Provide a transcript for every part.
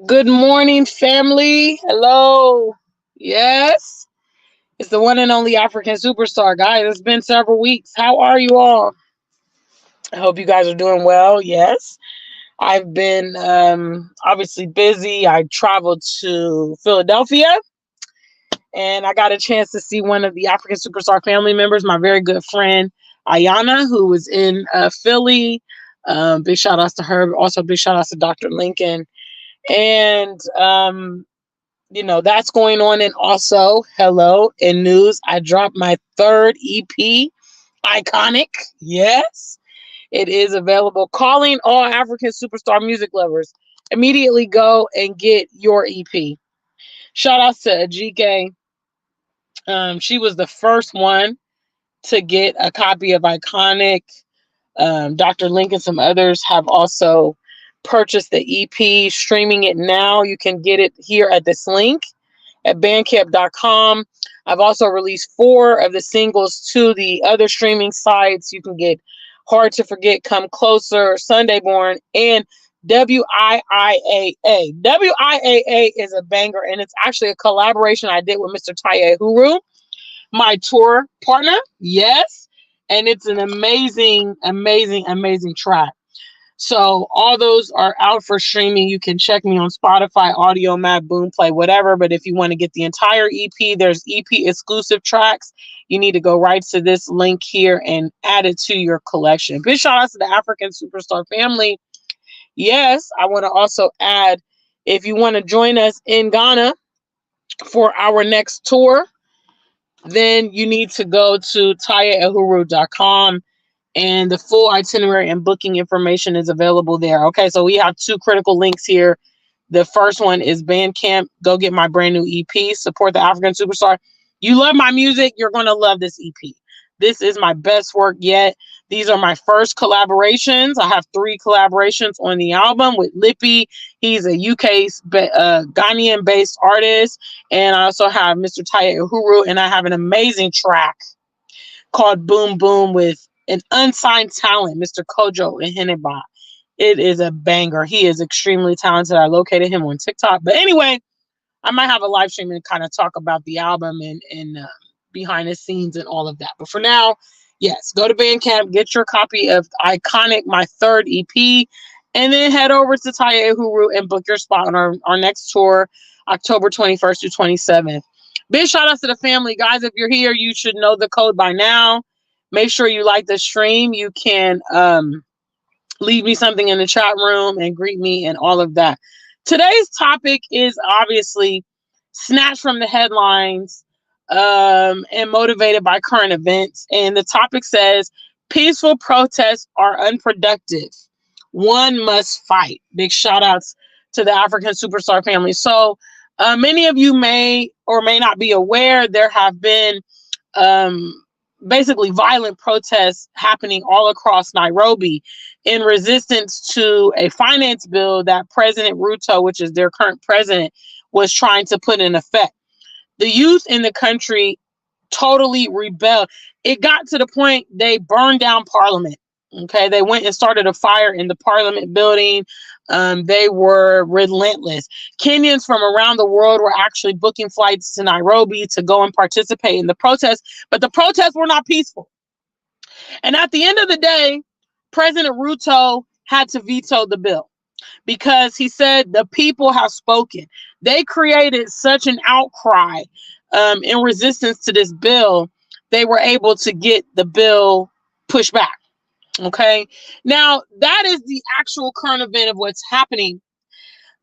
Good morning, family. Hello. Yes, it's the one and only African superstar, guys. It's been several weeks. How are you all? I hope you guys are doing well. Yes, I've been obviously busy. I traveled to Philadelphia and I got a chance to see one of the African superstar family members, my very good friend Ayana, who was in Philly. Big shout outs to her. Also, big shout outs to Dr. Lincoln. And that's going on. And also, hello, in news, I dropped my third EP, Iconic. Yes, it is available. Calling all African superstar music lovers. Immediately go and get your EP. Shout outs to Ajike. She was the first one to get a copy of Iconic. Dr. Link and some others have also purchased the EP, streaming it now. You can get it here at this link at bandcamp.com. I've also released 4 of the singles to the other streaming sites. You can get Hard to Forget, Come Closer, Sunday Born, and WIIAA. WIAA is a banger, and it's actually a collaboration I did with Mr. Taye Huru, my tour partner. Yes. And it's an amazing, amazing, amazing track. So all those are out for streaming. You can check me on Spotify, Audio Mac, Boomplay, whatever. But if you want to get the entire EP, there's EP exclusive tracks. You need to go right to this link here and add it to your collection. Big shout out to the African Superstar family. Yes, I want to also add, if you want to join us in Ghana for our next tour, then you need to go to tayaehuru.com. And the full itinerary and booking information is available there. Okay, so we have 2 critical links here. The first one is Bandcamp. Go get my brand new EP. Support the African Superstar. You love my music, you're going to love this EP. This is my best work yet. These are my first collaborations. I have 3 collaborations on the album with Lippy. He's a UK Ghanaian-based artist. And I also have Mr. Taye Uhuru. And I have an amazing track called Boom Boom with an unsigned talent, Mr. Kojo Iheneba. It is a banger. He is extremely talented. I located him on TikTok. But anyway, I might have a live stream and kind of talk about the album and behind the scenes and all of that. But for now, yes, go to Bandcamp, get your copy of Iconic, my third EP, and then head over to Taye Huru and book your spot on our next tour, October 21st to 27th. Big shout out to the family. Guys, if you're here, you should know the code by now. Make sure you like the stream. You can leave me something in the chat room and greet me and all of that. Today's topic is obviously snatched from the headlines and motivated by current events. And the topic says, peaceful protests are unproductive. One must fight. Big shout outs to the African Superstar family. So many of you may or may not be aware, there have been basically violent protests happening all across Nairobi in resistance to a finance bill that President Ruto, which is their current president, was trying to put in effect. The youth in the country totally rebelled. It got to the point they burned down Parliament. Okay, they went and started a fire in the Parliament building. They were relentless. Kenyans from around the world were actually booking flights to Nairobi to go and participate in the protests, but the protests were not peaceful. And at the end of the day, President Ruto had to veto the bill because he said the people have spoken. They created such an outcry in resistance to this bill, they were able to get the bill pushed back. Okay, now that is the actual current event of what's happening.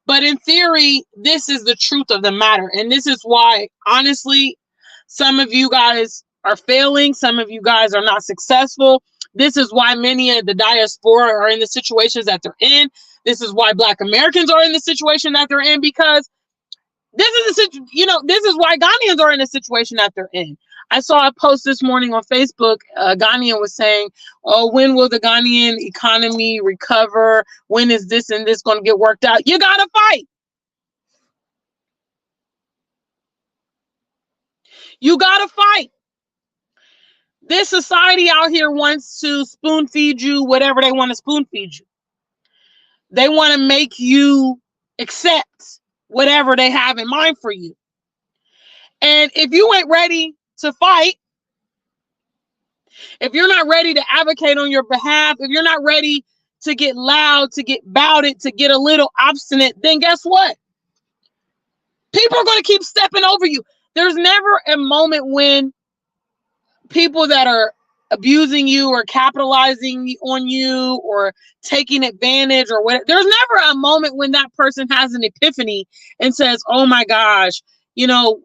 But in theory, this is the truth of the matter. And this is why, honestly, some of you guys are failing. Some of you guys are not successful. This is why many of the diaspora are in the situations that they're in. This is why Black Americans are in the situation that they're in, because this is why Ghanaians are in the situation that they're in. I saw a post this morning on Facebook. Ghanaian was saying, oh, when will the Ghanaian economy recover? When is this and this going to get worked out? You got to fight. You got to fight. This society out here wants to spoon feed you whatever they want to spoon feed you. They want to make you accept whatever they have in mind for you. And if you ain't ready to fight, if you're not ready to advocate on your behalf, if you're not ready to get loud, to get bouted, to get a little obstinate, then guess what? People are going to keep stepping over you. There's never a moment when people that are abusing you or capitalizing on you or taking advantage or whatever, there's never a moment when that person has an epiphany and says, oh my gosh, you know,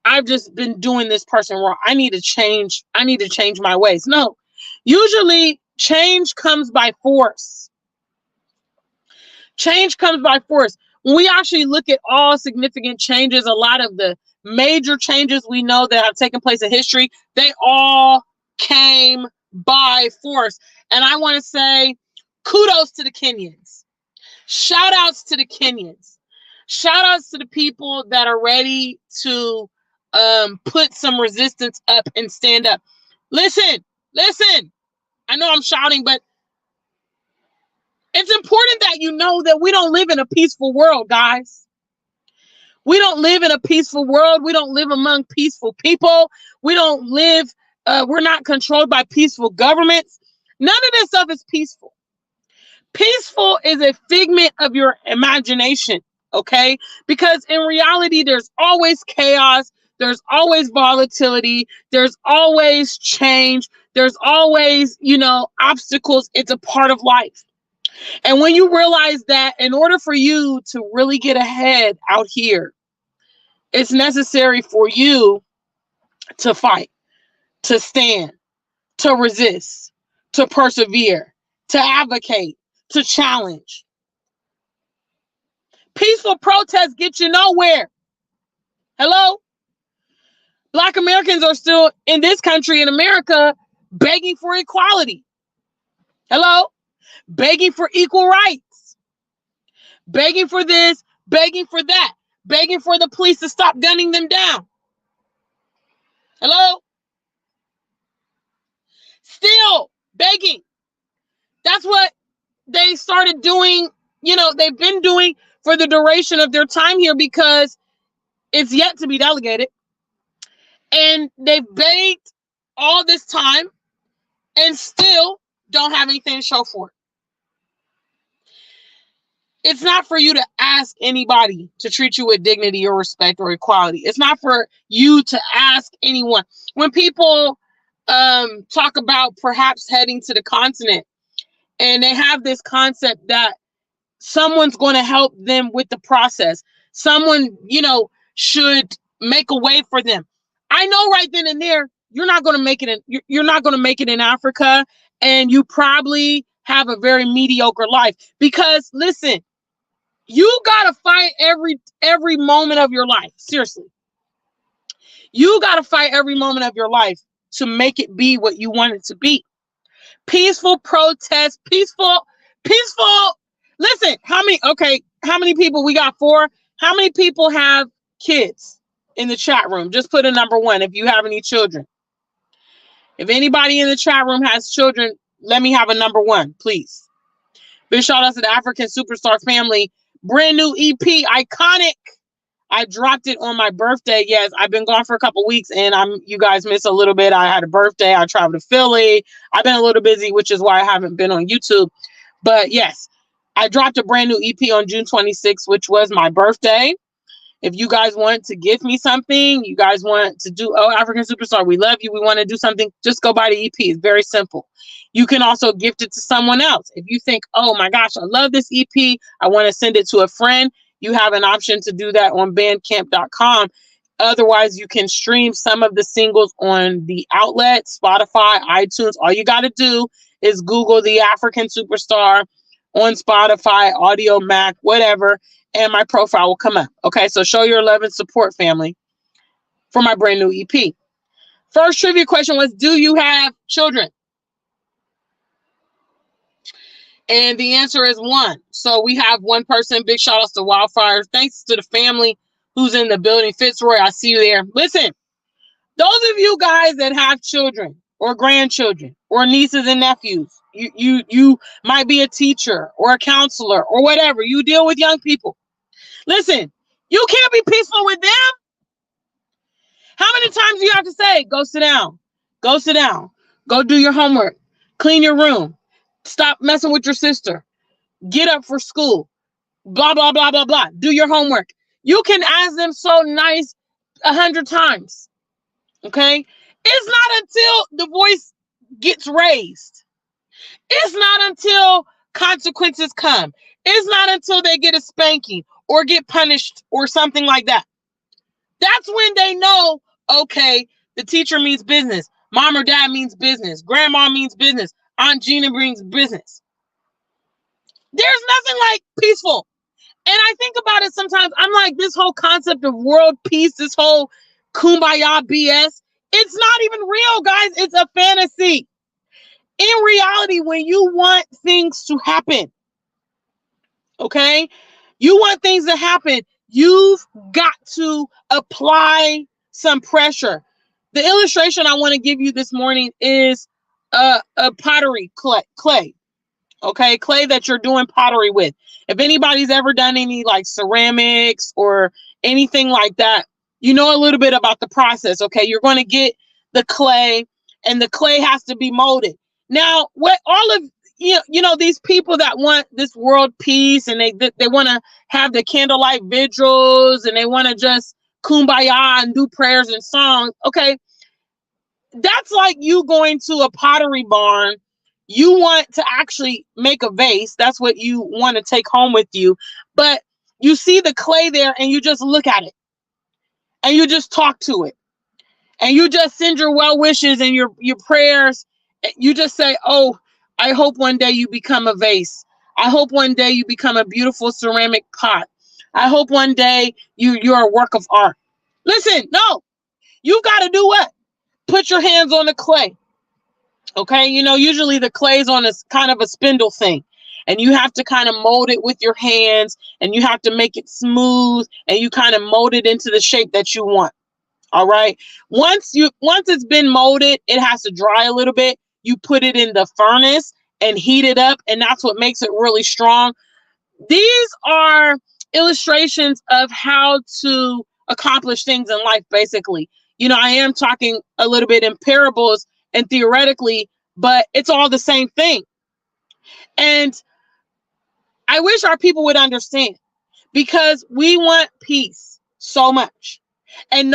I've just been doing this person wrong. I need to change. I need to change my ways. No, usually change comes by force. Change comes by force. When we actually look at all significant changes, a lot of the major changes we know that have taken place in history, they all came by force. And I want to say kudos to the Kenyans. Shout outs to the Kenyans. Shout outs to the people that are ready to put some resistance up and stand up. Listen. I know I'm shouting, but it's important that you know that we don't live in a peaceful world, guys. We don't live in a peaceful world. We don't live among peaceful people. We don't live, we're not controlled by peaceful governments. None of this stuff is peaceful. Peaceful is a figment of your imagination, okay? Because in reality, there's always chaos. There's always volatility. There's always change. There's always, obstacles. It's a part of life. And when you realize that in order for you to really get ahead out here, it's necessary for you to fight, to stand, to resist, to persevere, to advocate, to challenge. Peaceful protests get you nowhere. Hello? Black Americans are still in this country, in America, begging for equality. Hello? Begging for equal rights. Begging for this, begging for that. Begging for the police to stop gunning them down. Hello? Still begging. That's what they started doing, they've been doing for the duration of their time here because it's yet to be delegated. And they've begged all this time and still don't have anything to show for it. It's not for you to ask anybody to treat you with dignity or respect or equality. It's not for you to ask anyone. When people talk about perhaps heading to the continent and they have this concept that someone's going to help them with the process, someone, should make a way for them. I know right then and there, you're not going to make it you're not going to make it in Africa, and you probably have a very mediocre life because listen, you got to fight every moment of your life. Seriously. You got to fight every moment of your life to make it be what you want it to be. Peaceful protest, peaceful. Listen, how many people we got? 4? How many people have kids in the chat room? Just put a number 1 if you have any children. If anybody in the chat room has children, let me have a number 1, please. Big shout out to the African Superstar family. Brand new EP, iconic. I dropped it on my birthday. Yes, I've been gone for a couple weeks and you guys missed a little bit. I had a birthday. I traveled to Philly. I've been a little busy, which is why I haven't been on YouTube. But yes, I dropped a brand new EP on June 26th, which was my birthday. If you guys want to give me something, you guys want to do, African Superstar, we love you, we want to do something, just go buy the EP. It's very simple. You can also gift it to someone else. If you think, oh my gosh, I love this EP, I want to send it to a friend, you have an option to do that on bandcamp.com. Otherwise, you can stream some of the singles on the outlet, Spotify, iTunes. All you got to do is Google the African Superstar on Spotify, Audio Mac, whatever, and my profile will come up. Okay, so show your love and support, family, for my brand new EP. First trivia question was, do you have children? And the answer is 1. So we have 1 person. Big shout outs to Wildfire. Thanks to the family who's in the building. Fitzroy, I see you there. Listen, those of you guys that have children or grandchildren or nieces and nephews, you might be a teacher or a counselor or whatever. You deal with young people. Listen, you can't be peaceful with them. How many times do you have to say, go sit down, go sit down, go do your homework, clean your room, stop messing with your sister, get up for school, blah, blah, blah, blah, blah, do your homework. You can ask them so nice 100 times, okay? It's not until the voice gets raised. It's not until consequences come. It's not until they get a spanking or get punished or something like that. That's when they know, okay, the teacher means business. Mom or dad means business. Grandma means business. Aunt Gina brings business. There's nothing like peaceful. And I think about it sometimes. I'm like, this whole concept of world peace, this whole kumbaya BS, it's not even real, guys. It's a fantasy. In reality, when you want things to happen, okay, you want things to happen, you've got to apply some pressure. The illustration I want to give you this morning is a pottery clay. Okay, clay that you're doing pottery with. If anybody's ever done any like ceramics or anything like that, you know a little bit about the process. Okay, you're going to get the clay, and the clay has to be molded. Now, what all of you know these people that want this world peace, and they want to have the candlelight vigils, and they want to just kumbaya and do prayers and songs. Okay, that's like you going to a pottery barn. You want to actually make a vase. That's what you want to take home with you. But you see the clay there and you just look at it and you just talk to it and you just send your well wishes and your prayers. You just say, oh, I hope one day you become a vase. I hope one day you become a beautiful ceramic pot. I hope one day you're a work of art. Listen, no, you've got to do what? Put your hands on the clay. Okay, you know, usually the clay's on a kind of a spindle thing, and you have to kind of mold it with your hands, and you have to make it smooth, and you kind of mold it into the shape that you want. All right. Once it's been molded, it has to dry a little bit. You put it in the furnace and heat it up, and that's what makes it really strong. These are illustrations of how to accomplish things in life, basically. You know, I am talking a little bit in parables and theoretically, but it's all the same thing. And I wish our people would understand, because we want peace so much. And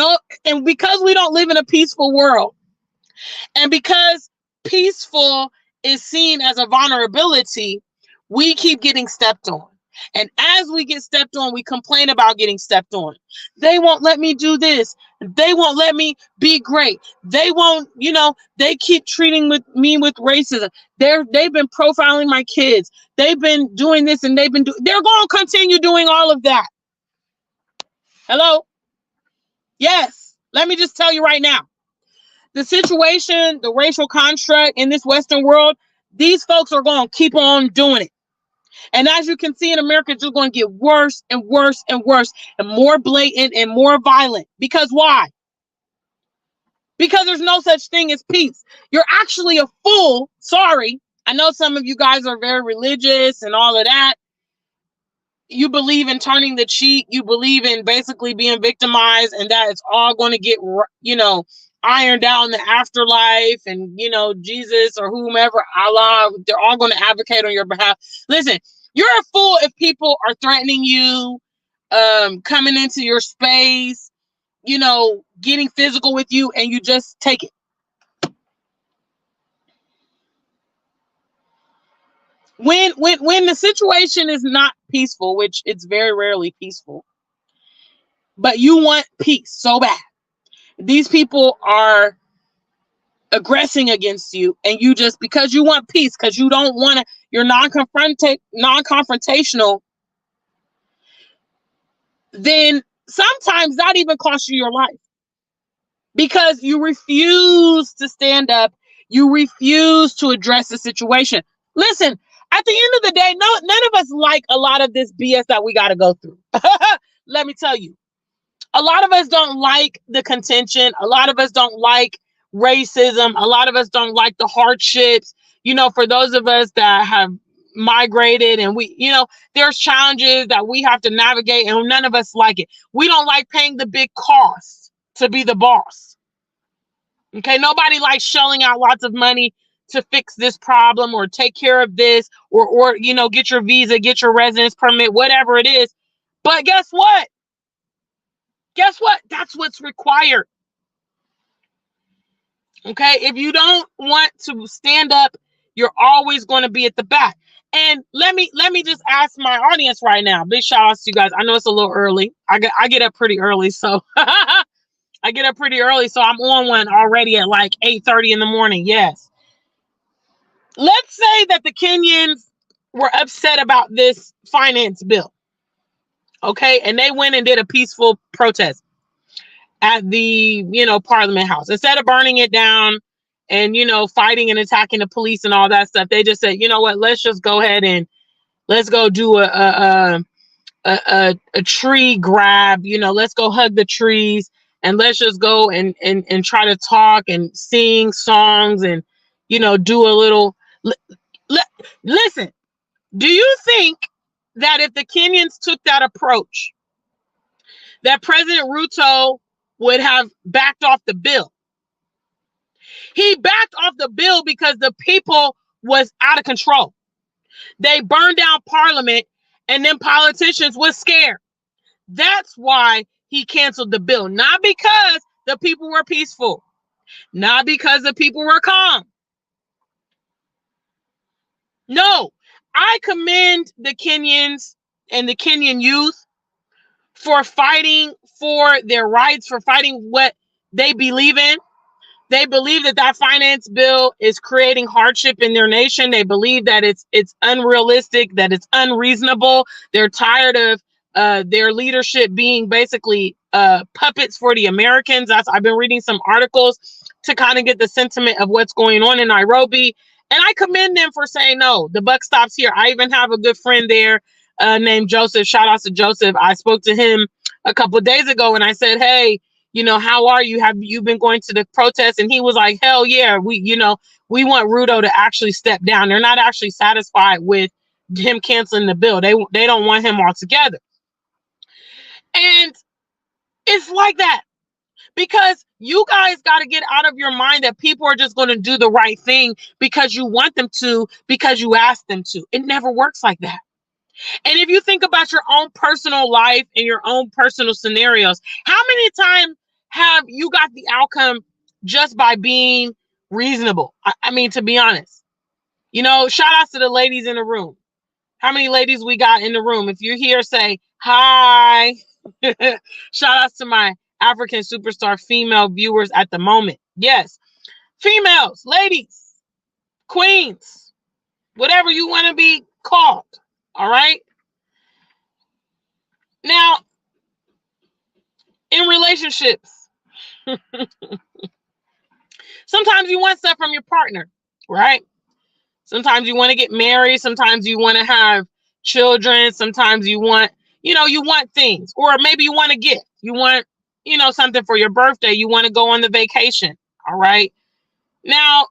because we don't live in a peaceful world, and because peaceful is seen as a vulnerability, we keep getting stepped on. And as we get stepped on, we complain about getting stepped on. They won't let me do this. They won't let me be great. They won't, they keep treating me with racism. They've been profiling my kids. They've been doing this, and they're going to continue doing all of that. Hello? Yes. Let me just tell you right now. The situation, the racial construct in this Western world, these folks are going to keep on doing it. And as you can see in America, it's just going to get worse and worse and worse and more blatant and more violent. Because why? Because there's no such thing as peace. You're actually a fool. Sorry. I know some of you guys are very religious and all of that. You believe in turning the cheek. You believe in basically being victimized, and that it's all going to get, ironed out in the afterlife, and Jesus or whomever, Allah, they're all going to advocate on your behalf. Listen, you're a fool if people are threatening you, coming into your space, getting physical with you, and you just take it. When the situation is not peaceful, which it's very rarely peaceful, but you want peace so bad, these people are aggressing against you, and you just, because you want peace, because you don't want to, you're non-confrontational, then sometimes that even costs you your life, because you refuse to stand up, you refuse to address the situation. Listen, at the end of the day, none of us like a lot of this BS that we got to go through. Let me tell you, a lot of us don't like the contention. A lot of us don't like racism. A lot of us don't like the hardships. For those of us that have migrated, and there's challenges that we have to navigate, and none of us like it. We don't like paying the big cost to be the boss. Okay, nobody likes shelling out lots of money to fix this problem or take care of this, or get your visa, get your residence permit, whatever it is. But guess what? That's what's required. Okay, if you don't want to stand up, you're always going to be at the back. And let me just ask my audience right now. Big shout outs to you guys. I know it's a little early. I get up pretty early, so I get up pretty early, so I'm on one already at like 8:30 in the morning. Yes. Let's say that the Kenyans were upset about this finance bill. Okay, and they went and did a peaceful protest at the Parliament House. Instead of burning it down and fighting and attacking the police and all that stuff, they just said, you know what, let's just go ahead and let's go do a tree grab. Let's go hug the trees, and let's just go and try to talk and sing songs and do a little. Listen, do you think that if the Kenyans took that approach, that President Ruto would have backed off the bill? He backed off the bill because the people was out of control. They burned down Parliament, and then politicians was scared. That's why he canceled the bill. Not because the people were peaceful. Not because the people were calm. No, I commend the Kenyans and the Kenyan youth for fighting for their rights, for fighting what they believe in. They believe that finance bill is creating hardship in their nation. They believe that it's unrealistic, that it's unreasonable. They're tired of their leadership being basically puppets for the Americans. I've been reading some articles to kind of get the sentiment of what's going on in Nairobi. And I commend them for saying, no, the buck stops here. I even have a good friend there named Joseph. Shout out to Joseph. I spoke to him a couple of days ago, and I said, hey, how are you? Have you been going to the protests? And he was like, hell yeah, we want Ruto to actually step down. They're not actually satisfied with him canceling the bill. They don't want him altogether. And it's like that. Because you guys got to get out of your mind that people are just going to do the right thing because you want them to, because you ask them to. It never works like that. And if you think about your own personal life and your own personal scenarios, how many times have you got the outcome just by being reasonable? I mean, to be honest, shout out to the ladies in the room. How many ladies we got in the room? If you're here, say hi. Shout out to my African superstar female viewers at the moment. Yes, females, ladies, queens, whatever you want to be called. All right. Now, in relationships, sometimes you want stuff from your partner, right? Sometimes you want to get married. Sometimes you want to have children. Sometimes you want, you want things, or maybe you want a gift. You want, something for your birthday. You want to go on the vacation. All right. Now,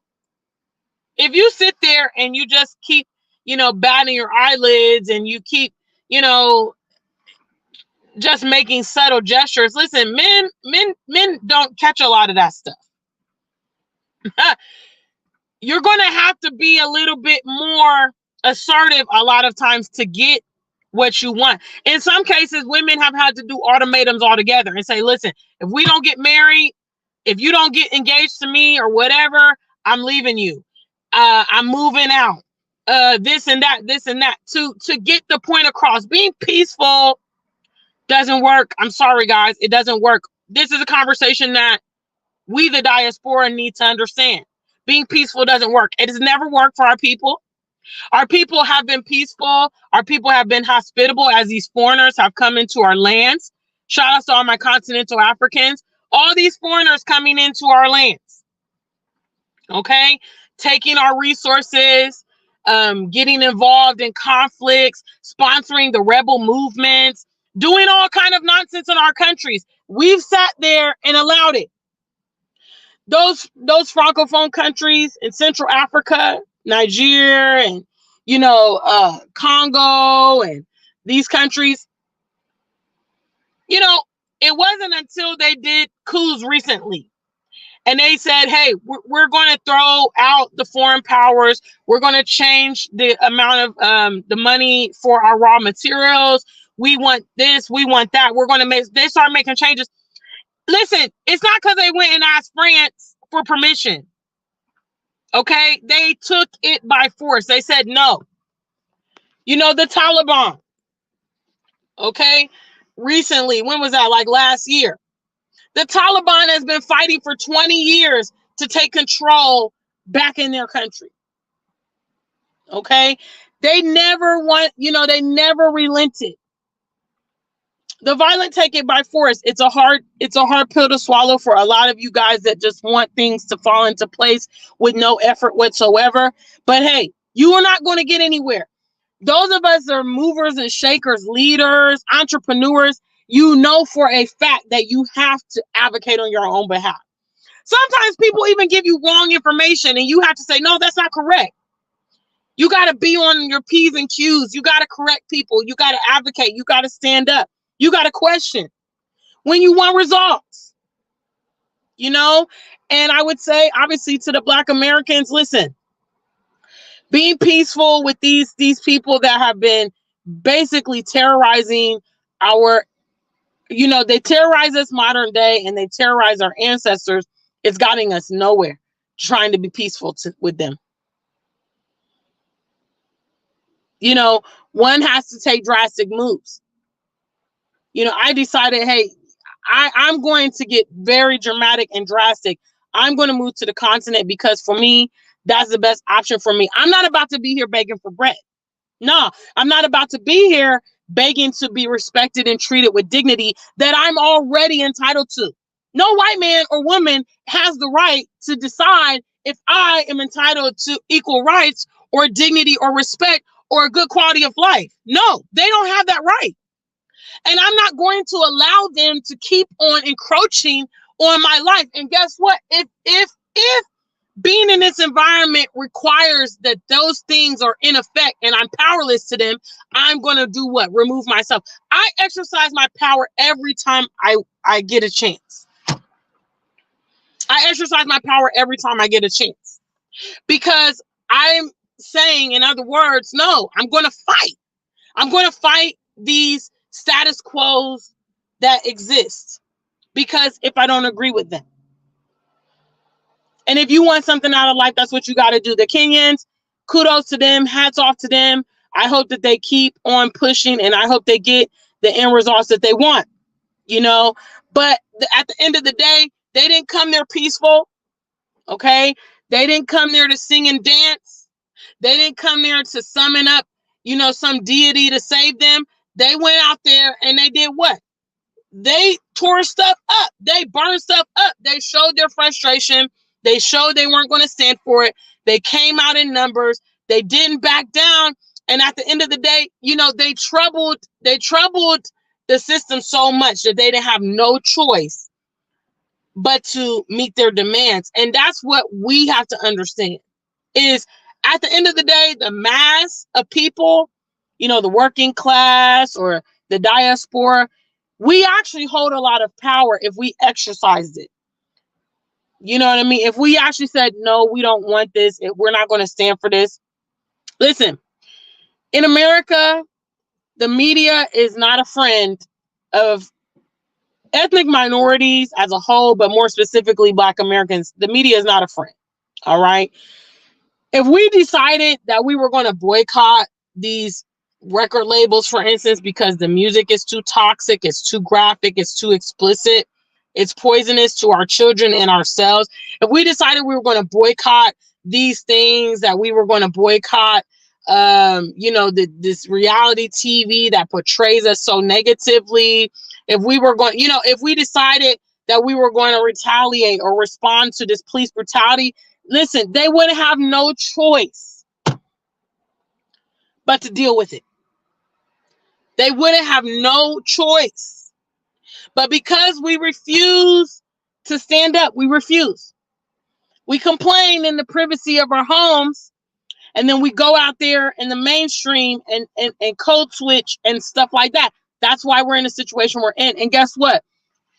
if you sit there and you just keep, batting your eyelids, and you keep, just making subtle gestures. Listen, men don't catch a lot of that stuff. You're going to have to be a little bit more assertive a lot of times to get what you want. In some cases, women have had to do ultimatums altogether and say, listen, if we don't get married, if you don't get engaged to me or whatever, I'm leaving you. I'm moving out. This and that, to get the point across. Being peaceful doesn't work. I'm sorry, guys. It doesn't work. This is a conversation that we, the diaspora, need to understand. Being peaceful doesn't work. It has never worked for our people. Our people have been peaceful. Our people have been hospitable as these foreigners have come into our lands. Shout out to all my continental Africans. All these foreigners coming into our lands. Okay? Taking our resources, getting involved in conflicts, sponsoring the rebel movements, doing all kind of nonsense in our countries. We've sat there and allowed it. Those francophone countries in Central Africa, Nigeria, and Congo and these countries, it wasn't until they did coups recently and they said, hey, we're going to throw out the foreign powers. We're going to change the amount of the money for our raw materials. We want this. We want that. We're going to they start making changes. Listen, it's not because they went and asked France for permission. Okay? They took it by force. They said no. The Taliban. Okay? Recently, when was that? Like last year. The Taliban has been fighting for 20 years to take control back in their country. Okay? They never they never relented. The violent take it by force. It's a hard pill to swallow for a lot of you guys that just want things to fall into place with no effort whatsoever. But hey, you are not going to get anywhere. Those of us that are movers and shakers, leaders, entrepreneurs, for a fact that you have to advocate on your own behalf. Sometimes people even give you wrong information and you have to say, no, that's not correct. You got to be on your P's and Q's. You got to correct people. You got to advocate. You got to stand up. You got to question when you want results, And I would say, obviously, to the Black Americans, listen, being peaceful with these people that have been basically terrorizing they terrorize us modern day and they terrorize our ancestors. It's getting us nowhere trying to be peaceful with them. One has to take drastic moves. I decided, hey, I'm going to get very dramatic and drastic. I'm going to move to the continent because for me, that's the best option for me. I'm not about to be here begging for bread. No, I'm not about to be here begging to be respected and treated with dignity that I'm already entitled to. No white man or woman has the right to decide if I am entitled to equal rights or dignity or respect or a good quality of life. No, they don't have that right. And I'm not going to allow them to keep on encroaching on my life. And guess what? If being in this environment requires that those things are in effect and I'm powerless to them, I'm going to do what? Remove myself. I exercise my power every time I get a chance. I exercise my power every time I get a chance. Because I'm saying, in other words, no, I'm going to fight. I'm going to fight these status quos that exist. Because if I don't agree with them. And if you want something out of life, that's what you got to do. The Kenyans, kudos to them. Hats off to them. I hope that they keep on pushing and I hope they get the end results that they want, But at the end of the day, they didn't come there peaceful. Okay. They didn't come there to sing and dance. They didn't come there to summon up, some deity to save them. They went out there and they did what? They tore stuff up. They burned stuff up. They showed their frustration. They showed they weren't going to stand for it. They came out in numbers. They didn't back down. And at the end of the day, they troubled the system so much that they didn't have no choice but to meet their demands. And that's what we have to understand is at the end of the day, the mass of people, the working class or the diaspora, we actually hold a lot of power if we exercised it. You know what I mean? If we actually said, no, we don't want this. We're not going to stand for this. Listen, in America, the media is not a friend of ethnic minorities as a whole, but more specifically, Black Americans. The media is not a friend. All right. If we decided that we were going to boycott these record labels, for instance, because the music is too toxic, it's too graphic, it's too explicit, it's poisonous to our children and ourselves. If we decided we were going to boycott these things, that we were going to boycott, this reality TV that portrays us so negatively, if we were going, if we decided that we were going to retaliate or respond to this police brutality, listen, they wouldn't have no choice but to deal with it. They wouldn't have no choice. But because we refuse to stand up, we refuse. We complain in the privacy of our homes And then we go out there in the mainstream and code switch and stuff like that. That's why we're in the situation we're in. And guess what?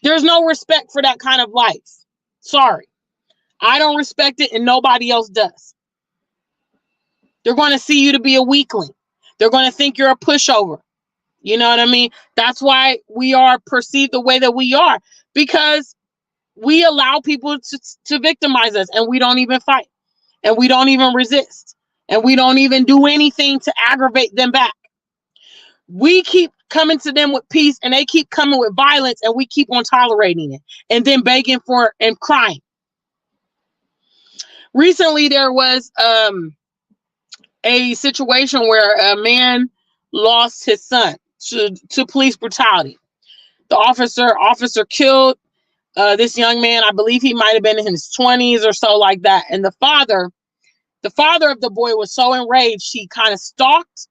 There's no respect for that kind of life. Sorry. I don't respect it and nobody else does. They're going to see you to be a weakling. They're going to think you're a pushover. You know what I mean? That's why we are perceived the way that we are, because we allow people to victimize us, and we don't even fight, and we don't even resist, and we don't even do anything to aggravate them back. We keep coming to them with peace, and they keep coming with violence, and we keep on tolerating it and then begging for and crying. Recently, there was a situation where a man lost his son to police brutality. The officer killed this young man. I believe he might have been in his 20s or so, like that. And the father of the boy was so enraged, he kind of stalked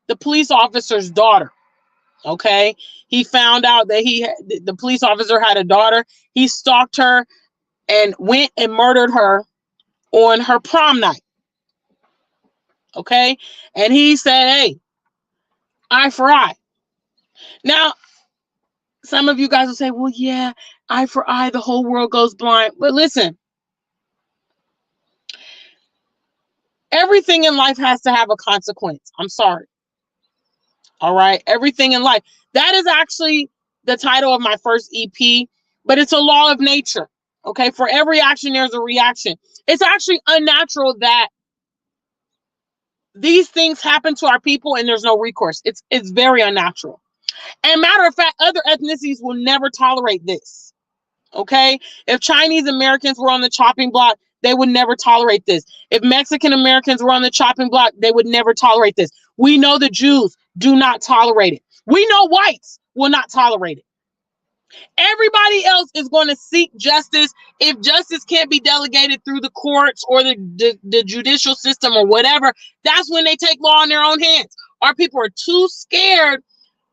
the police officer's daughter. Okay, he found out that the police officer had a daughter. He stalked her and went and murdered her on her prom night. Okay, and he said, "Hey, eye for eye." Now, some of you guys will say, "Well, yeah, eye for eye, the whole world goes blind." But listen, everything in life has to have a consequence. I'm sorry. All right, everything in life. That is actually the title of my first EP, but it's a law of nature. Okay, for every action, there's a reaction. It's actually unnatural that these things happen to our people and there's no recourse. It's very unnatural. And matter of fact, other ethnicities will never tolerate this. Okay, if Chinese Americans were on the chopping block, they would never tolerate this. If Mexican Americans were on the chopping block, they would never tolerate this. We know the Jews do not tolerate it. We know whites will not tolerate it. Everybody else is going to seek justice. If justice can't be delegated through the courts or the judicial system or whatever, that's when they take law in their own hands. Our people are too scared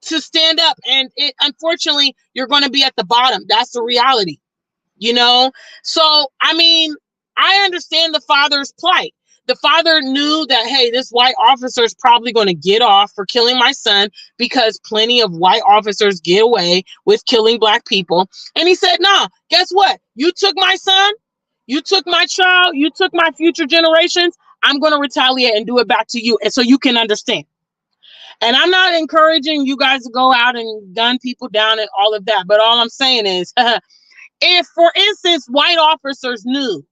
to stand up, and unfortunately, you're going to be at the bottom. That's the reality, you know? So, I mean, I understand the father's plight. The father knew that, hey, this white officer is probably going to get off for killing my son, because plenty of white officers get away with killing black people. And he said, nah, guess what? You took my son, you took my child, you took my future generations. I'm going to retaliate and do it back to you. And so you can understand. And I'm not encouraging you guys to go out and gun people down and all of that. But all I'm saying is, if, for instance, white officers knew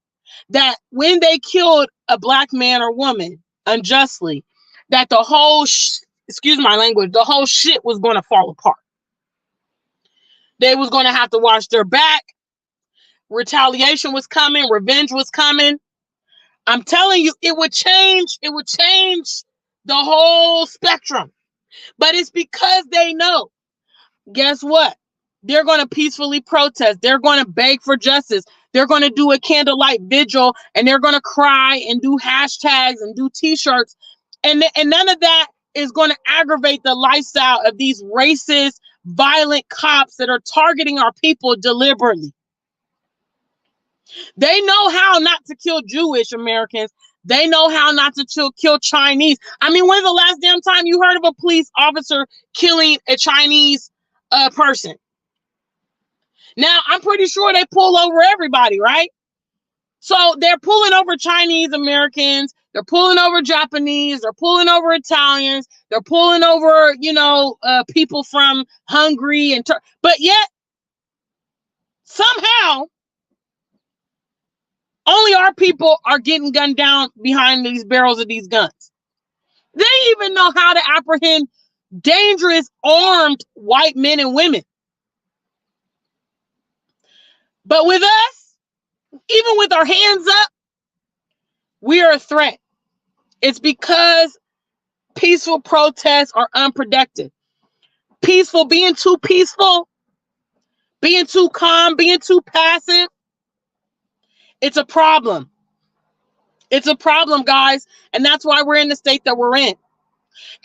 that when they killed a black man or woman unjustly, that the whole, excuse my language, the whole shit was going to fall apart. They was going to have to watch their back. Retaliation was coming. Revenge was coming. I'm telling you, it would change. It would change the whole spectrum. But it's because they know, guess what? They're going to peacefully protest. They're going to beg for justice. They're going to do a candlelight vigil, and they're going to cry and do hashtags and do t-shirts. And none of that is going to aggravate the lifestyle of these racist, violent cops that are targeting our people deliberately. They know how not to kill Jewish Americans. They know how not to kill Chinese. I mean, when's the last damn time you heard of a police officer killing a Chinese person? Now, I'm pretty sure they pull over everybody, right? So they're pulling over Chinese Americans. They're pulling over Japanese. They're pulling over Italians. They're pulling over, people from Hungary and but yet somehow only our people are getting gunned down behind these barrels of these guns. They even know how to apprehend dangerous armed white men and women. But with us, even with our hands up, we are a threat. It's because peaceful protests are unproductive. Being too peaceful, being too calm, being too passive, it's a problem. It's a problem, guys. And that's why we're in the state that we're in.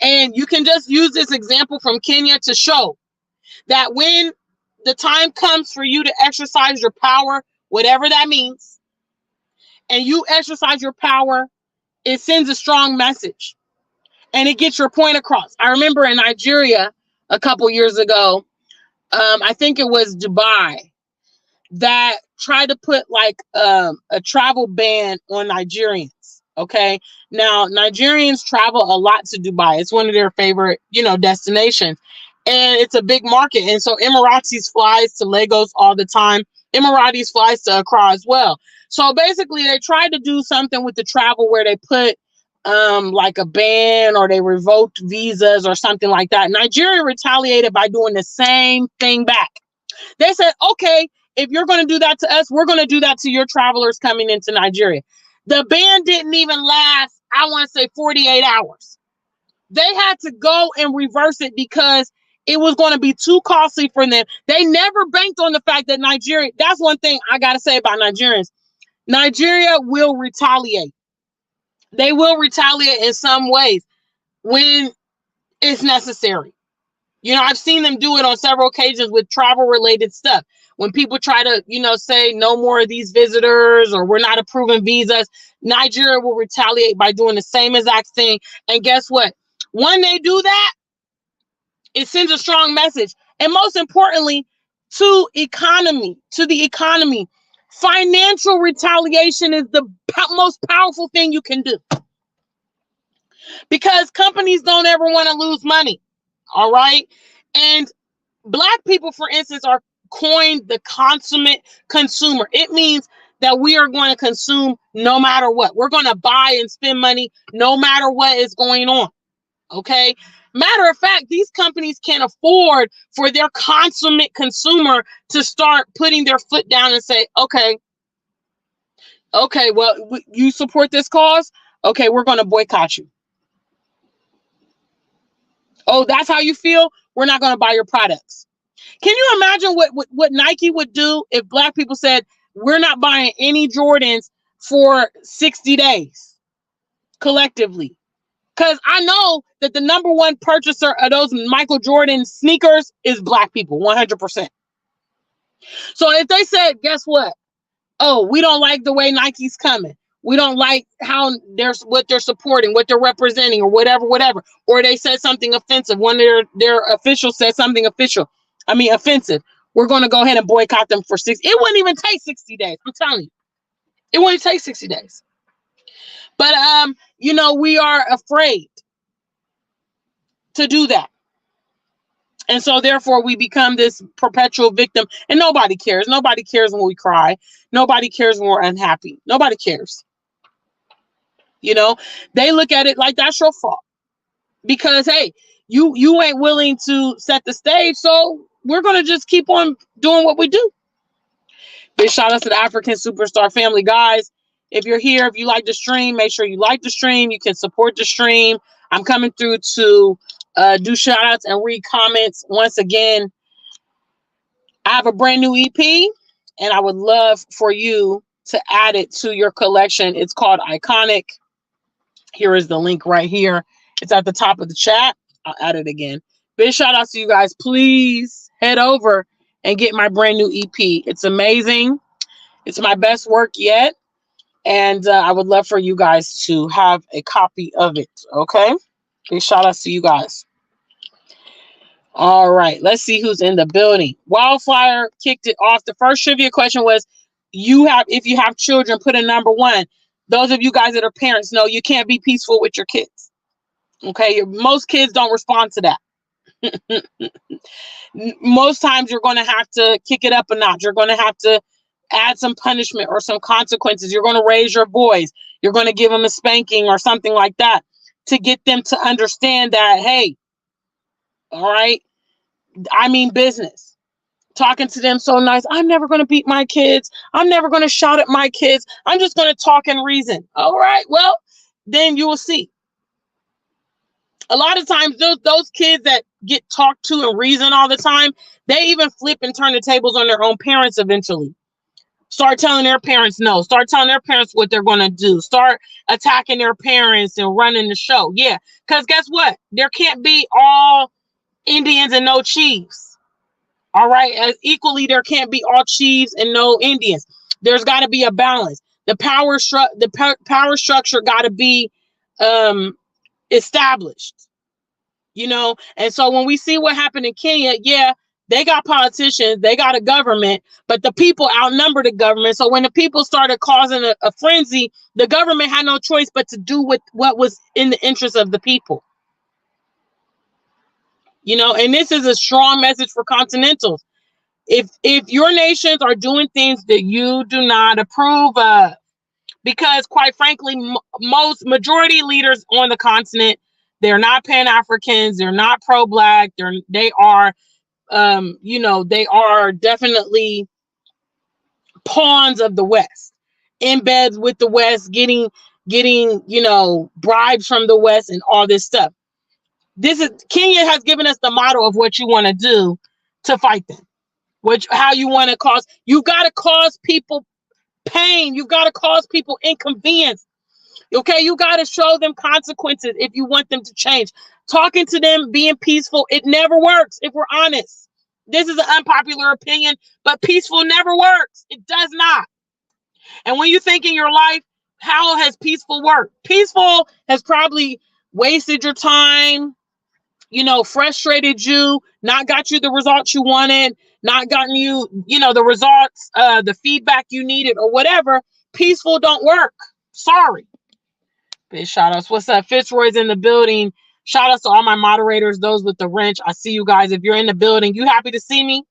And you can just use this example from Kenya to show that when the time comes for you to exercise your power, whatever that means, and you exercise your power it sends a strong message and it gets your point across. I remember in Nigeria a couple years ago, I think it was Dubai, that tried to put like a travel ban on Nigerians. Okay. Now, Nigerians travel a lot to Dubai. It's one of their favorite, destinations. And it's a big market. And so Emiratis flies to Lagos all the time. Emiratis flies to Accra as well. So basically they tried to do something with the travel where they put like a ban, or they revoked visas or something like that. Nigeria retaliated by doing the same thing back. They said, okay, if you're going to do that to us, we're going to do that to your travelers coming into Nigeria. The ban didn't even last, I want to say 48 hours. They had to go and reverse it because it was going to be too costly for them. They never banked on the fact that Nigeria, that's one thing I got to say about Nigerians. Nigeria will retaliate. They will retaliate in some ways when it's necessary. I've seen them do it on several occasions with travel related stuff. When people try to, say no more of these visitors, or we're not approving visas, Nigeria will retaliate by doing the same exact thing. And guess what? When they do that, it sends a strong message. And most importantly, to the economy, financial retaliation is the most powerful thing you can do. Because companies don't ever want to lose money. All right. And Black people, for instance, are coined the consummate consumer. It means that we are going to consume no matter what. We're going to buy and spend money no matter what is going on. Okay. Matter of fact, these companies can't afford for their consummate consumer to start putting their foot down and say, okay, well, you support this cause? Okay, we're going to boycott you. Oh, that's how you feel? We're not going to buy your products. Can you imagine what Nike would do if Black people said, we're not buying any Jordans for 60 days collectively? Because I know that the number one purchaser of those Michael Jordan sneakers is Black people, 100%. So if they said, guess what? Oh, we don't like the way Nike's coming. We don't like how what they're supporting, what they're representing, or whatever. Or they said something offensive. One of their officials said something offensive. We're going to go ahead and boycott them for 60. It wouldn't even take 60 days. I'm telling you. It wouldn't take 60 days. But, we are afraid to do that. And so therefore we become this perpetual victim, and nobody cares. Nobody cares when we cry. Nobody cares when we're unhappy. Nobody cares. They look at it like that's your fault because, hey, you ain't willing to set the stage. So we're going to just keep on doing what we do. Big shout out to the African Superstar family, guys. If you're here, if you like the stream, make sure you like the stream. You can support the stream. I'm coming through to do shout outs and read comments. Once again, I have a brand new EP and I would love for you to add it to your collection. It's called Iconic. Here is the link right here. It's at the top of the chat. I'll add it again. Big shout out to you guys. Please head over and get my brand new EP. It's amazing. It's my best work yet. And I would love for you guys to have a copy of it. Okay. Big shout outs to you guys. All right. Let's see who's in the building. Wildfire kicked it off. The first trivia question was, if you have children, put a number 1. Those of you guys that are parents know you can't be peaceful with your kids. Okay. Most kids don't respond to that. Most times you're going to have to kick it up a notch. You're going to have to add some punishment or some consequences. You're going to raise your boys. You're going to give them a spanking or something like that to get them to understand that, hey, all right, I mean business. Talking to them so nice. I'm never going to beat my kids. I'm never going to shout at my kids. I'm just going to talk and reason. All right, well, then you will see. A lot of times those kids that get talked to and reason all the time, they even flip and turn the tables on their own parents eventually. Start telling their parents no. Start telling their parents what they're going to do. Start attacking their parents and running the show. Yeah, because guess what? There can't be all Indians and no chiefs. All right. As equally, there can't be all chiefs and no Indians. There's got to be a balance. The power structure got to be established, you know. And so when we see what happened in Kenya, yeah, they got politicians, they got a government, but the people outnumber the government. So when the people started causing a frenzy, the government had no choice but to do what was in the interest of the people. You know, and this is a strong message for continentals. If your nations are doing things that you do not approve of, because quite frankly, majority leaders on the continent, they're not Pan-Africans, they're not pro-Black, they are you know, they are definitely pawns of the West, in bed with the West, getting you know, bribes from the West and all this stuff. Kenya has given us the model of what you want to do to fight them. How you want to cause, you got to cause people pain. You got to cause people inconvenience. Okay, you got to show them consequences if you want them to change. Talking to them, being peaceful, it never works if we're honest. This is an unpopular opinion, but peaceful never works. It does not. And when you think in your life, how has peaceful worked? Peaceful has probably wasted your time, you know, frustrated you, not got you the results you wanted, not gotten you, you know, the results, the feedback you needed or whatever. Peaceful don't work. Sorry. Big shout outs. What's up? Fitzroy's in the building. Shout outs to all my moderators, those with the wrench. I see you guys. If you're in the building, you happy to see me?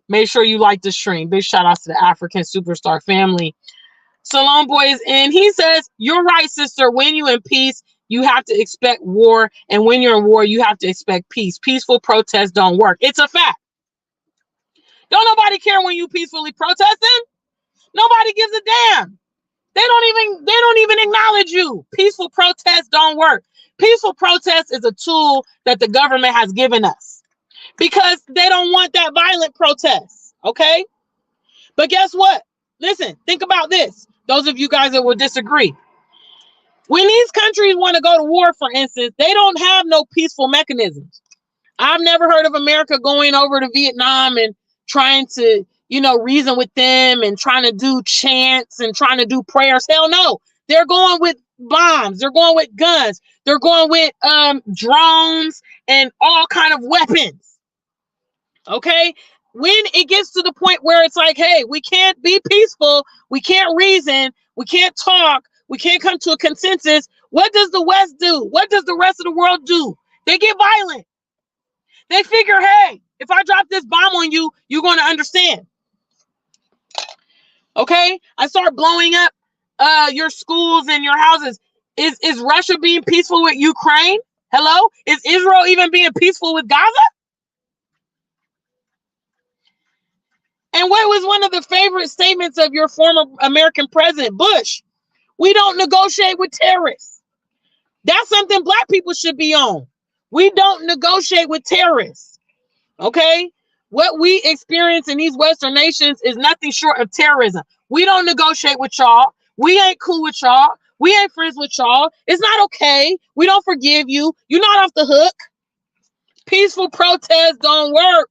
Make sure you like the stream. Big shout outs to the African Superstar family. Salon Boy is in. He says, you're right, sister. When you in peace, you have to expect war. And when you're in war, you have to expect peace. Peaceful protests don't work. It's a fact. Don't nobody care when you peacefully protesting. Nobody gives a damn. They don't even acknowledge you. Peaceful protests don't work. Peaceful protest is a tool that the government has given us because they don't want that violent protest. Okay? But guess what? Listen, think about this. Those of you guys that will disagree. When these countries want to go to war, for instance, they don't have no peaceful mechanisms. I've never heard of America going over to Vietnam and trying to, you know, reason with them and trying to do chants and trying to do prayers. Hell no. They're going with bombs. They're going with guns. They're going with drones and all kind of weapons. Okay? When it gets to the point where it's like, hey, we can't be peaceful, we can't reason, we can't talk, we can't come to a consensus, what does the West do? What does the rest of the world do? They get violent. They figure, hey, if I drop this bomb on you, you're going to understand. Okay? I start blowing up your schools and your houses. Is Russia being peaceful with Ukraine? Hello? Is Israel even being peaceful with Gaza? And what was one of the favorite statements of your former American president, Bush? We don't negotiate with terrorists. That's something Black people should be on. We don't negotiate with terrorists. Okay? What we experience in these Western nations is nothing short of terrorism. We don't negotiate with y'all. We ain't cool with y'all. We ain't friends with y'all. It's not okay. We don't forgive you. You're not off the hook. Peaceful protests don't work.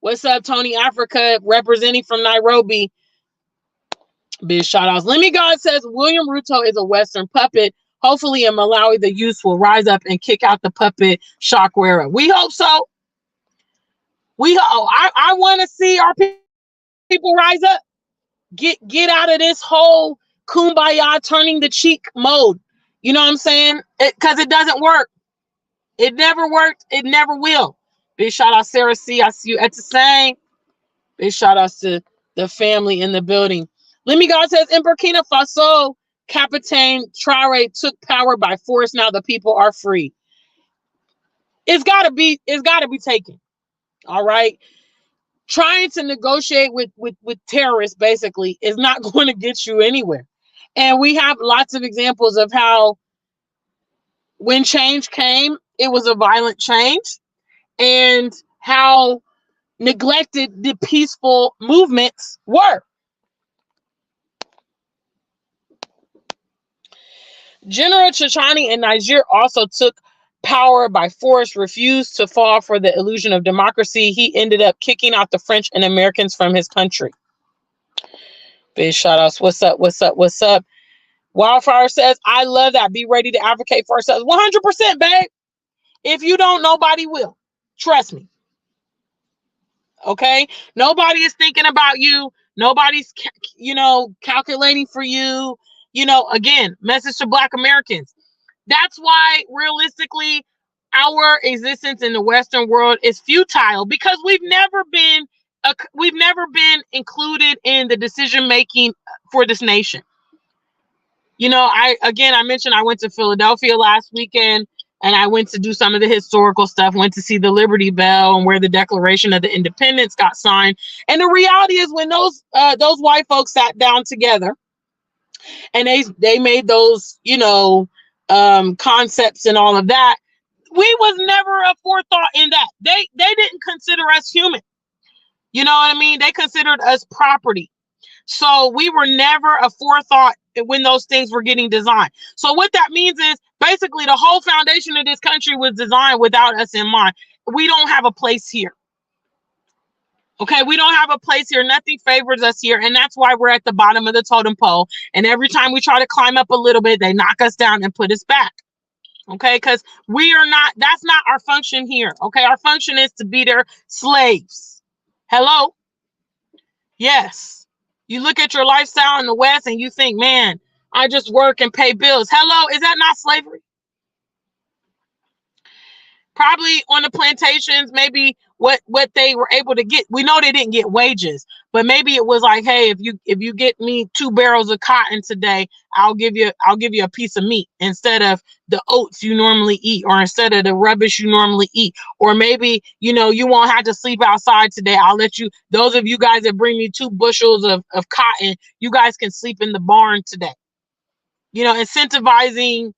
What's up, Tony Africa, representing from Nairobi? Big shout outs. Let Me God says William Ruto is a Western puppet. Hopefully in Malawi, the youth will rise up and kick out the puppet shock wearer. We hope so. I want to see our people rise up. Get out of this whole kumbaya turning the cheek mode. You know what I'm saying? Because it doesn't work. It never worked. It neter will. Big shout out Sarah C. I see you at the same. Big shout outs to the family in the building. Let Me God says in Burkina Faso, Capitaine Traoré took power by force. Now the people are free. It's gotta be taken. All right. Trying to negotiate with terrorists basically is not going to get you anywhere. And we have lots of examples of how when change came, it was a violent change, and how neglected the peaceful movements were. General Chichani in Niger also took power by force, refused to fall for the illusion of democracy. He ended up kicking out the French and Americans from his country. Big shout outs. What's up? What's up? What's up? Wildfire says, I love that. Be ready to advocate for ourselves. 100%, babe. If you don't, nobody will. Trust me. Okay? Nobody is thinking about you. Nobody's, calculating for you. Again, message to Black Americans. That's why, realistically, our existence in the Western world is futile, because we've never been included in the decision making for this nation. I mentioned I went to Philadelphia last weekend, and I went to do some of the historical stuff, went to see the Liberty Bell and where the Declaration of the Independence got signed. And the reality is, when those white folks sat down together and they made those, concepts and all of that, we was never a forethought in that. They didn't consider us human. You know what I mean? They considered us property. So we were never a forethought when those things were getting designed. So what that means is, basically, the whole foundation of this country was designed without us in mind. We don't have a place here. Okay, we don't have a place here. Nothing favors us here. And that's why we're at the bottom of the totem pole. And every time we try to climb up a little bit, they knock us down and put us back. Okay, because that's not our function here. Okay, our function is to be their slaves. Hello? Yes. You look at your lifestyle in the West and you think, man, I just work and pay bills. Hello, is that not slavery? Probably on the plantations, maybe what they were able to get. We know they didn't get wages, but maybe it was like, hey, if you get me 2 barrels of cotton today, I'll give you a piece of meat instead of the oats you normally eat, or instead of the rubbish you normally eat. Or maybe, you won't have to sleep outside today. I'll let you, those of you guys that bring me 2 bushels of cotton, you guys can sleep in the barn today. Incentivizing,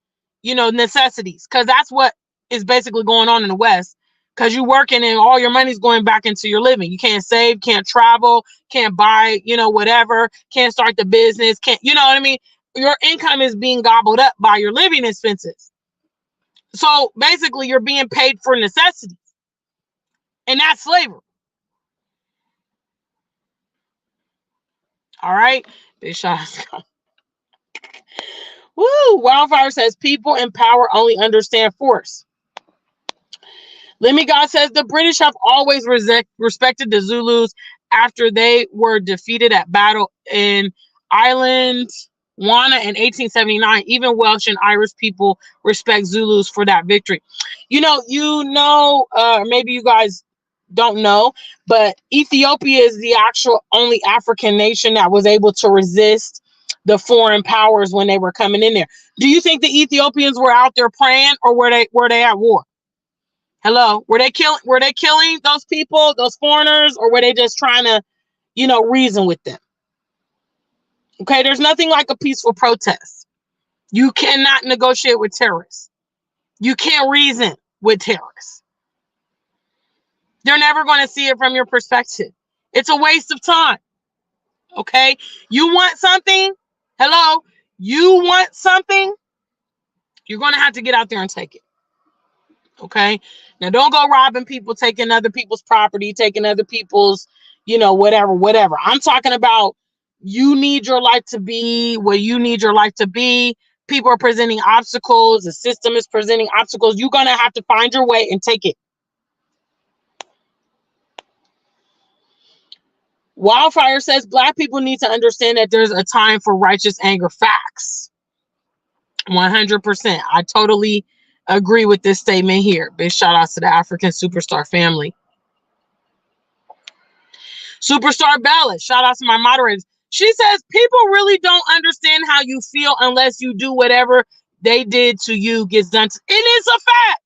necessities, because that's what is basically going on in the West, because you're working and all your money's going back into your living. You can't save, can't travel, can't buy, whatever, can't start the business, can't, you know what I mean? Your income is being gobbled up by your living expenses. So basically, you're being paid for necessities, and that's slavery. All right, big shots. Woo! Wildfire says, people in power only understand force. Lemmy God says, the British have always respected the Zulus after they were defeated at battle in Island Wana in 1879. Even Welsh and Irish people respect Zulus for that victory. Maybe you guys don't know, but Ethiopia is the actual only African nation that was able to resist the foreign powers when they were coming in there. Do you think the Ethiopians were out there praying, or were they at war? Hello, were they killing those people, those foreigners, or were they just trying to, reason with them? Okay, there's nothing like a peaceful protest. You cannot negotiate with terrorists. You can't reason with terrorists. They're never going to see it from your perspective. It's a waste of time. Okay, you want something? Hello, you want something? You're going to have to get out there and take it. Okay, now don't go robbing people, taking other people's property, taking other people's, whatever. I'm talking about, you need your life to be where you need your life to be. People are presenting obstacles. The system is presenting obstacles. You're going to have to find your way and take it. Wildfire says, Black people need to understand that there's a time for righteous anger. Facts. 100%. I totally agree with this statement here. Big shout outs to the African Superstar family. Superstar Bella, shout out to my moderators. She says, people really don't understand how you feel unless you do whatever they did to you gets done to. It is a fact.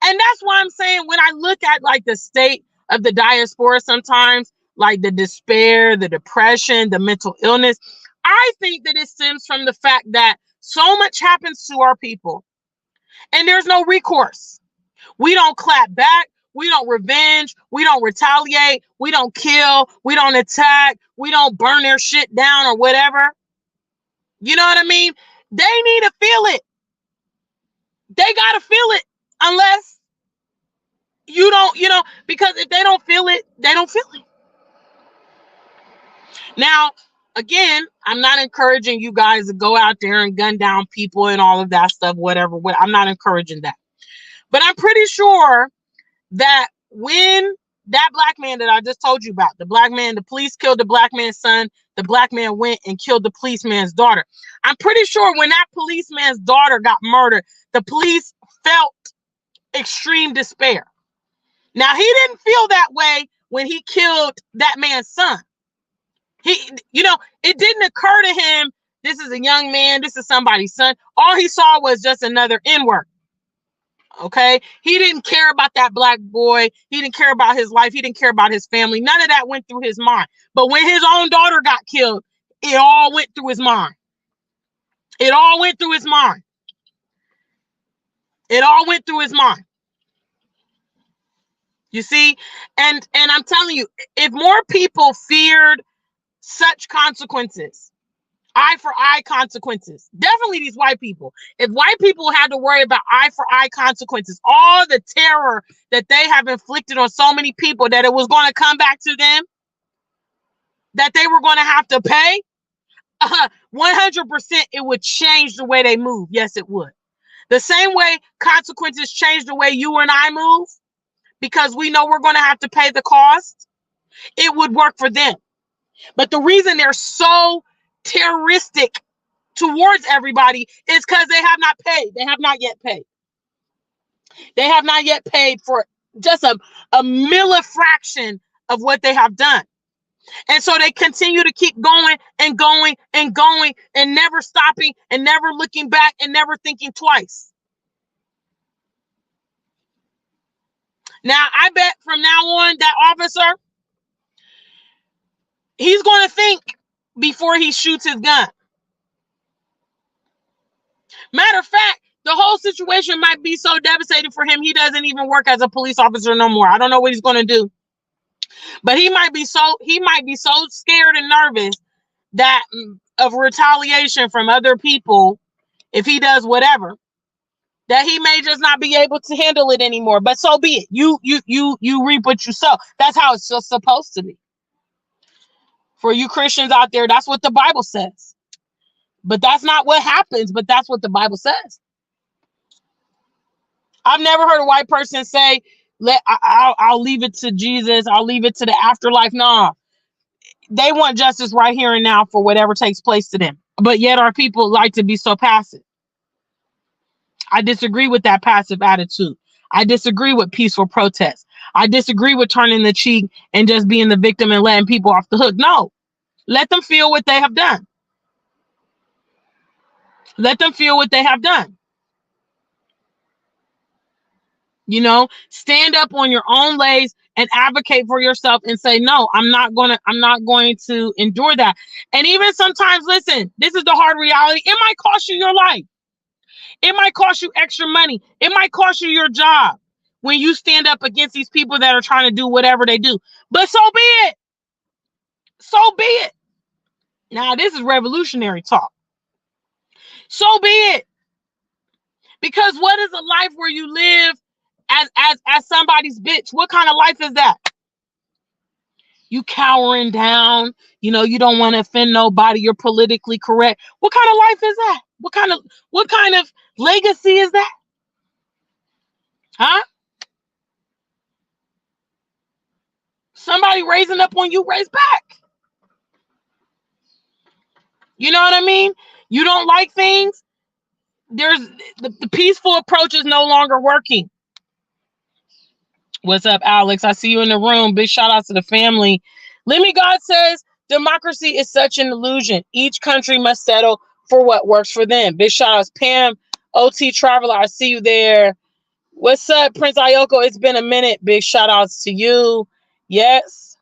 And that's why I'm saying, when I look at like the state of the diaspora sometimes, like the despair, the depression, the mental illness, I think that it stems from the fact that so much happens to our people and there's no recourse. We don't clap back. We don't revenge. We don't retaliate. We don't kill. We don't attack. We don't burn their shit down or whatever. You know what I mean? They need to feel it. They got to feel it, unless you don't, because if they don't feel it, they don't feel it. Now, again, I'm not encouraging you guys to go out there and gun down people and all of that stuff, whatever. I'm not encouraging that. But I'm pretty sure that when that black man that I just told you about, the black man, the police killed the black man's son, the black man went and killed the policeman's daughter. I'm pretty sure when that policeman's daughter got murdered, the police felt extreme despair. Now, he didn't feel that way when he killed that man's son. It didn't occur to him, this is a young man, this is somebody's son. All he saw was just another N-word. Okay? He didn't care about that black boy. He didn't care about his life. He didn't care about his family. None of that went through his mind. But when his own daughter got killed, it all went through his mind. It all went through his mind. It all went through his mind. You see? And I'm telling you, if more people feared such consequences, eye for eye consequences, definitely these white people, if white people had to worry about eye for eye consequences, all the terror that they have inflicted on so many people, that it was going to come back to them, that they were going to have to pay, 100% it would change the way they move. Yes, it would. The same way consequences change the way you and I move, because we know we're going to have to pay the cost, it would work for them. But the reason they're so terroristic towards everybody is because they have not paid. They have not yet paid. They have not yet paid for just a millifraction of what they have done. And so they continue to keep going and going and going and never stopping and never looking back and never thinking twice. Now, I bet from now on, that officer, he's going to think before he shoots his gun. Matter of fact, the whole situation might be so devastating for him, he doesn't even work as a police officer no more. I don't know what he's going to do. But he might be so scared and nervous that of retaliation from other people, if he does whatever, that he may just not be able to handle it anymore. But so be it. You reap what you sow. That's how it's just supposed to be. For you Christians out there, that's what the Bible says. But that's not what happens, but that's what the Bible says. I've never heard a white person say, I'll leave it to Jesus. I'll leave it to the afterlife. No, they want justice right here and now for whatever takes place to them. But yet our people like to be so passive. I disagree with that passive attitude. I disagree with peaceful protest. I disagree with turning the cheek and just being the victim and letting people off the hook. No, let them feel what they have done. Let them feel what they have done. Stand up on your own legs and advocate for yourself and say, no, I'm not going to endure that. And even sometimes, listen, this is the hard reality. It might cost you your life. It might cost you extra money. It might cost you your job when you stand up against these people that are trying to do whatever they do. But so be it. So be it. Now, this is revolutionary talk. So be it. Because what is a life where you live as somebody's bitch? What kind of life is that? You cowering down, you don't want to offend nobody, you're politically correct. What kind of life is that? What kind of legacy is that? Huh? Somebody raising up on you, raise back. You know what I mean? You don't like things. There's the peaceful approach is no longer working. What's up, Alex? I see you in the room. Big shout out to the family. Lemmy God says democracy is such an illusion. Each country must settle for what works for them. Big shout outs. Pam, OT Traveler, I see you there. What's up, Prince Ayoko? It's been a minute. Big shout outs to you. Yes.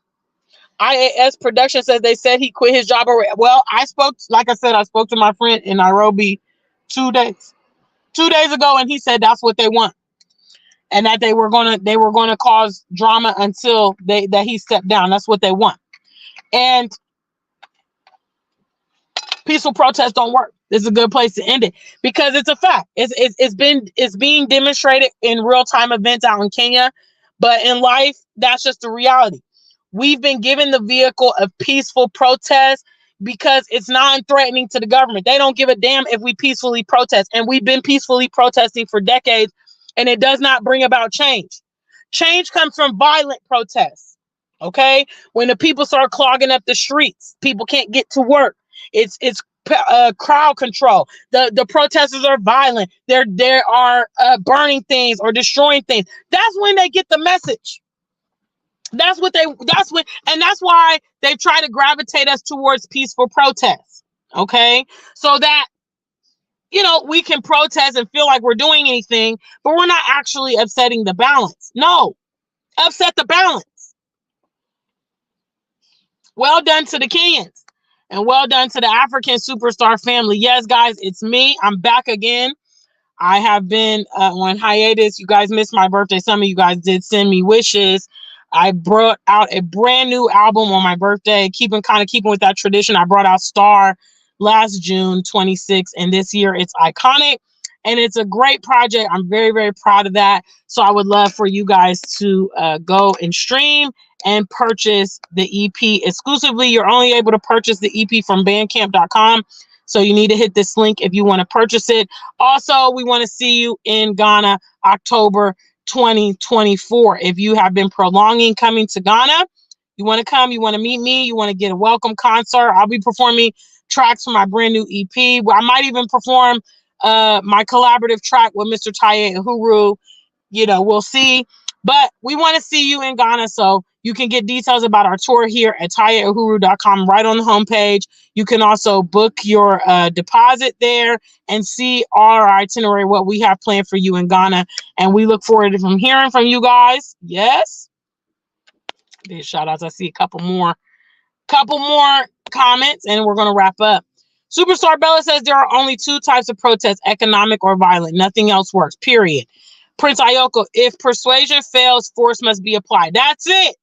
IAS Production says they said he quit his job already. Well, I spoke to my friend in Nairobi 2 days ago, and he said that's what they want. And that they were gonna cause drama until that he stepped down. That's what they want. And peaceful protests don't work. This is a good place to end it because it's a fact. It's being demonstrated in real time events out in Kenya, but in life, that's just the reality. We've been given the vehicle of peaceful protest. because it's non-threatening to the government. They don't give a damn if we peacefully protest. And we've been peacefully protesting for decades, and it does not bring about change. Change comes from violent protests. Okay? When the people start clogging up the streets, people can't get to work. It's crowd control. The protesters are violent. They are burning things or destroying things. That's when they get the message. That's why they try to gravitate us towards peaceful protests. Okay? So that, we can protest and feel like we're doing anything, but we're not actually upsetting the balance. No, upset the balance. Well done to the Kenyans, and well done to the African superstar family. Yes, guys, it's me. I'm back again. I have been on hiatus. You guys missed my birthday. Some of you guys did send me wishes. I brought out a brand new album on my birthday, keeping with that tradition. I brought out Star last June 26th, and this year it's Iconic, and it's a great project. I'm very, very proud of that. So I would love for you guys to go and stream and purchase the EP exclusively. You're only able to purchase the EP from bandcamp.com. So you need to hit this link if you want to purchase it. Also, we want to see you in Ghana, October 2024. If you have been prolonging coming to Ghana, you want to come, you want to meet me, you want to get a welcome concert. I'll be performing tracks from my brand new EP. I might even perform my collaborative track with Mr. Taye Uhuru. We'll see. But we want to see you in Ghana, so you can get details about our tour here at tayeahuru.com right on the homepage. You can also book your deposit there and see our itinerary, what we have planned for you in Ghana. And we look forward to hearing from you guys. Yes. Big shout outs. I see a couple more comments, and we're going to wrap up. Superstar Bella says there are only two types of protests, economic or violent. Nothing else works, period. Prince Ayoko, if persuasion fails, force must be applied. That's it.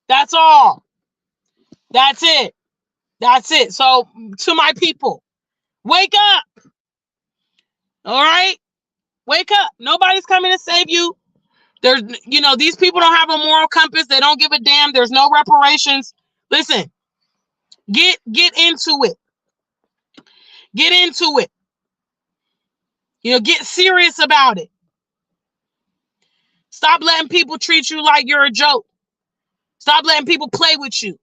That's all. That's it. That's it. So to my people, wake up. All right? Wake up. Nobody's coming to save you. There's, these people don't have a moral compass. They don't give a damn. There's no reparations. Listen, get into it. Get into it. Get serious about it. Stop letting people treat you like you're a joke. Stop letting people play with you.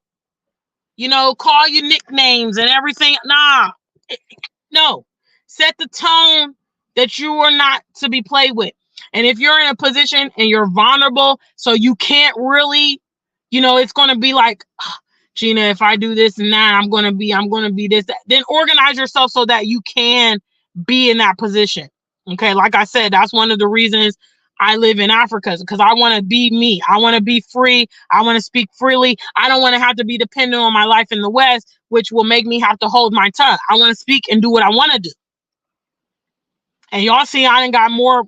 Call you nicknames and everything. Nah. No. Set the tone that you are not to be played with. And if you're in a position and you're vulnerable, so you can't really, it's going to be like, oh, Gina, if I do this and that, I'm going to be this, that. Then organize yourself so that you can be in that position. Okay. Like I said, that's one of the reasons I live in Africa, because I want to be me. I want to be free. I want to speak freely. I don't want to have to be dependent on my life in the West, which will make me have to hold my tongue. I want to speak and do what I want to do. And y'all see, I done got more,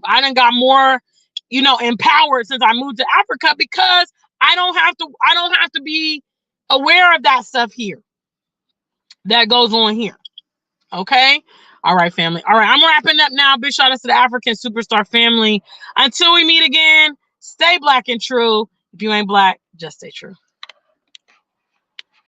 empowered since I moved to Africa, because I don't have to be aware of that stuff here that goes on here. Okay. All right, family. All right, I'm wrapping up now. Big shout out to the African superstar family. Until we meet again, stay black and true. If you ain't black, just stay true.